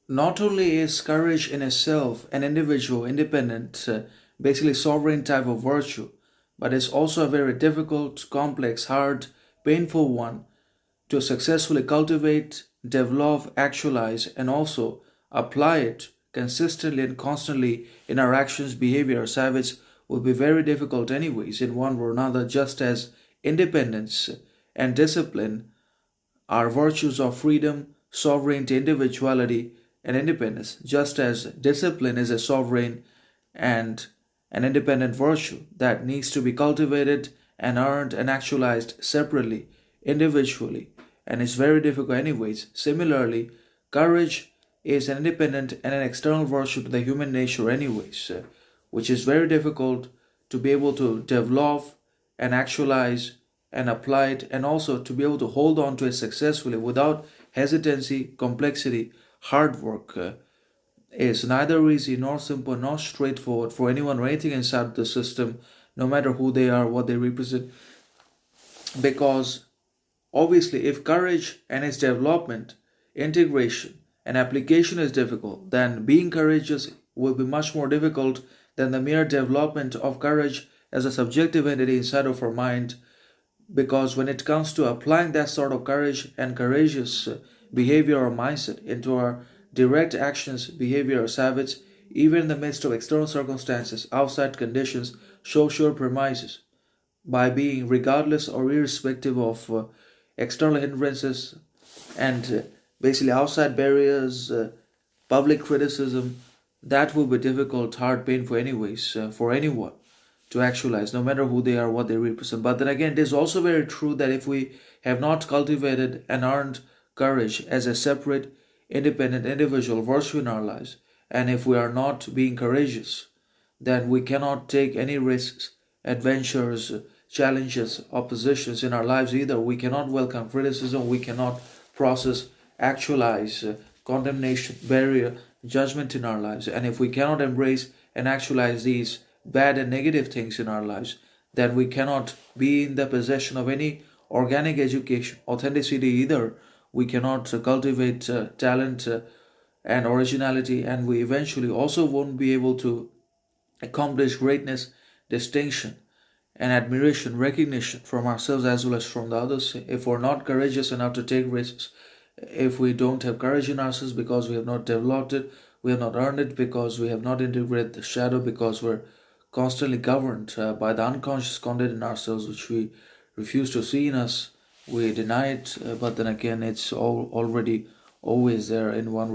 Not only is courage in itself an individual, independent, basically sovereign type of virtue, but it's also a very difficult, complex, hard, painful one to successfully cultivate, develop, actualize, and also apply it consistently and constantly in our actions, behaviors, habits will be very difficult, anyways, in one or another, just as independence and discipline are virtues of freedom, sovereignty, individuality, and independence, just as discipline is a sovereign and an independent virtue that needs to be cultivated and earned and actualized separately, individually, and it's very difficult, anyways. Similarly, courage is an independent and an external virtue to the human nature, anyways, which is very difficult to be able to develop and actualize and apply it, and also to be able to hold on to it successfully without hesitancy, complexity, hard work. Is neither easy nor simple nor straightforward for anyone or anything inside the system, no matter who they are, what they represent. Because obviously, if courage and its development, integration, and application is difficult, then being courageous will be much more difficult than the mere development of courage as a subjective entity inside of our mind. Because when it comes to applying that sort of courage and courageous behavior or mindset into our direct actions, behaviors, habits, even in the midst of external circumstances, outside conditions, social premises, by being regardless or irrespective of external hindrances and basically outside barriers, public criticism, that will be difficult, hard, painful, anyways, for anyone to actualize, no matter who they are, what they represent. But then again, it is also very true that if we have not cultivated and earned courage as a separate, independent individual virtue in our lives, and if we are not being courageous, then we cannot take any risks, adventures, challenges, oppositions in our lives either. We cannot welcome criticism, we cannot process, actualize condemnation, barrier, judgment in our lives. And if we cannot embrace and actualize these bad and negative things in our lives, then we cannot be in the possession of any organic education, authenticity either. We cannot cultivate talent and originality, and we eventually also won't be able to accomplish greatness, distinction, and admiration, recognition from ourselves as well as from the others. If we're not courageous enough to take risks, if we don't have courage in ourselves because we have not developed it, we have not earned it because we have not integrated the shadow, because we're constantly governed by the unconscious content in ourselves which we refuse to see in us, we deny it, but then again, it's all already always there in one